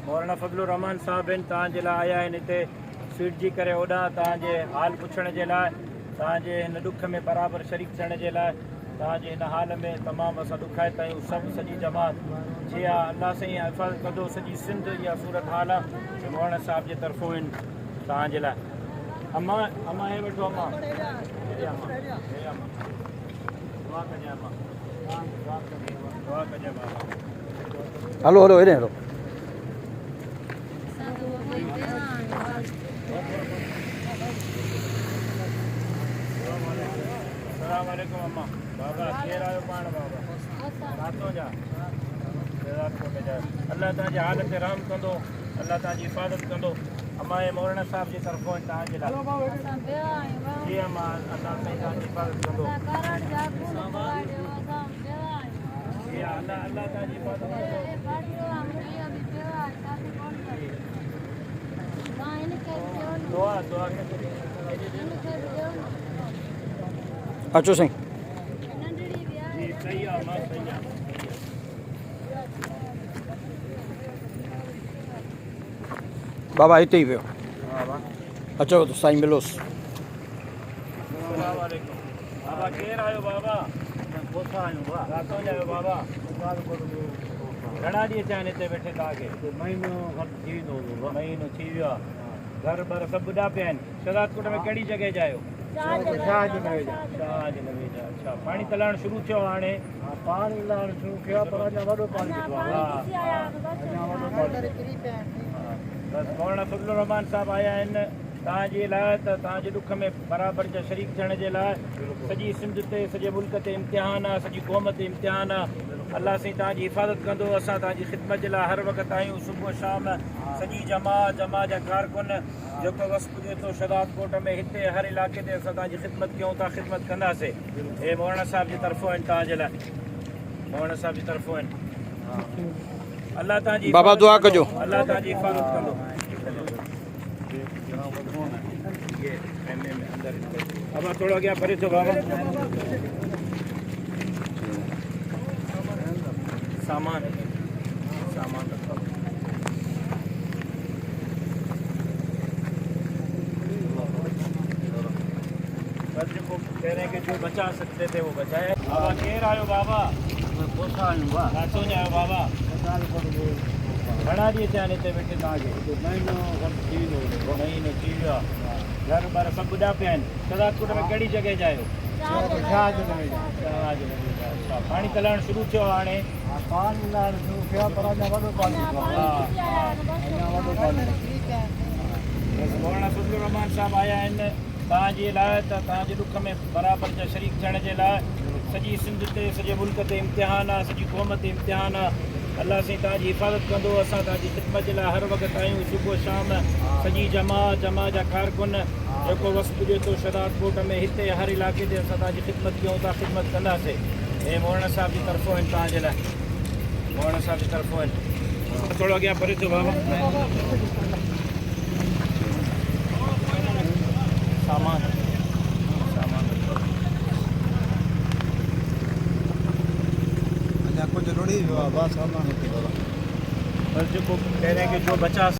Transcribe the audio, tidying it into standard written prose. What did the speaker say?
मौलाना फजलुर रहमान साहब आहिनि तव्हांजे लाइ आया आहिनि हिते स्वीट जी करे होॾां तव्हांजे हाल पुछण जे लाइ, तव्हांजे हिन ॾुख में बराबरि शरीक थियण जे लाइ। तव्हांजे हिन हाल में तमामु असां ॾुखाइता आहियूं सभु सॼी जमात जी आहे। अलाह साईं हिफ़ाज़त कंदो सॼी सिंध इहा सूरत हाल आहे मौलाना साहिब जे तरफ़ों आहिनि तव्हांजे लाइ। अम्मा अम्मा हे वठो अम्मा, दुआ कजांइ अम्मा, दुआ कजांइ बाबा। हलो हलो हेॾे हलो। अस्सलाम वालेकुम अम्मा। बाबा केरु आहियो पाण बाबा? किथां जा? अल्लाह तव्हांजे हाल ते रहम कंदो, अल्लाह तव्हांजी हिफ़ाज़त कंदो। अम्मा हे मौलाना साहिब जी तरफ़ों तव्हांजे लाइ। जी अम्मा अल्लाह साईं तव्हांजी हिफ़ाज़त कंदो। जी अल्लाह अल्लाह तव्हांजी हिफ़ाज़त कंदो। दुआ दुआ अचो साईं। जी सही आहे मां सही आहे। बाबा हिते ई वियो। बाबा अचो त साईं मिलोसि। अस्सलाम वालेकुम। बाबा केरु आहियो बाबा? किथां आहियूं किथां जा आहियो बाबा? घणा ॾींहं थिया आहिनि हिते वेठे तव्हांखे? महीनो थी वियो आहे। घर बर सभु ॿुॾा पिया आहिनि। शहदादकोट में कहिड़ी जॻह जा आहियो? अच्छा पाणी तलाइण शुरू थियो हाणे? पाणी लाहिण शुरू कयो पर अञा वॾो पाणी बसि मौलाना फजलुर रहमान साहिब आया आहिनि तव्हांजे लाइ त तव्हांजे ॾुख में बराबरि जा शरीक थियण जे लाइ। सॼी सिंध ते सॼे मुल्क ते इम्तिहान आहे, सॼी क़ौम ते इम्तिहान आहे। अल्लाह साईं तव्हांजी हिफ़ाज़त कंदो। असां तव्हांजी ख़िदमत जे लाइ हर वक़्तु आहियूं, सुबुह शाम सॼी जमा जा कारकुन जेको वक़्तु पुॼे थो शहदादकोट में हिते हर इलाइक़े ते असां तव्हांजी ख़िदमत कयूं था, ख़िदमत कंदासीं। हे मौलाना साहिब जी तरफ़ों आहिनि तव्हांजे लाइ, मौलाना साहिब जी तरफ़ों आहिनि। अल्लाह तव्हांजी बाबा दुआ कजो। अल्लाह तव्हांजी हिफ़ाज़त कंदो। बाबा थोरो अॻियां परे थियो बाबा। सामान सामान रखो। बस जेको कह रहे हैं कि जो बचा सकते थे वो बचाए। बाबा केरु आहियो बाबा? किथां जा आहियो बाबा? घणा ॾींहं थिया आहिनि हिते वेठे तव्हांखे? महीनो थी वियो आहे। घर ॿार सभु ॿुॾा पिया आहिनि। शहदादकोट में कहिड़ी जॻह जा आहियो? अच्छा पाणी तलाइण शुरू थियो हाणे? पाणी लाहिण शुरू कयो पर अञा वॾो पाणी मौलाना फजलुर रहमान साहिब आया आहिनि तव्हांजे लाइ त तव्हांजे ॾुख में बराबरि जा शरीक थियण जे लाइ। सॼी सिंध ते सॼे मुल्क ते इम्तिहान आहे, सॼी क़ौम ते इम्तिहान आहे। अल्लाह साईं तव्हांजी हिफ़ाज़त कंदो। असां तव्हांजी ख़िदमत जे लाइ हर वक़्तु आहियूं, सुबुह शाम सॼी जमा जा कारकुन जेको वक़्तु पुॼे थो शहदादकोट में हिते हर इलाइक़े ते असां तव्हांजी ख़िदमत कयूं था, ख़िदमत कंदासीं। हे मौलाना साहिब जी तरफ़ों आहिनि तव्हांजे लाइ, मौलाना साहिब जी तरफ़ों आहिनि। थोरो अॻियां परे थियो बाबा। सामान कुछ रुड़ी वियो आहे। बस बस जेको कह रहे हैं कि जो बचा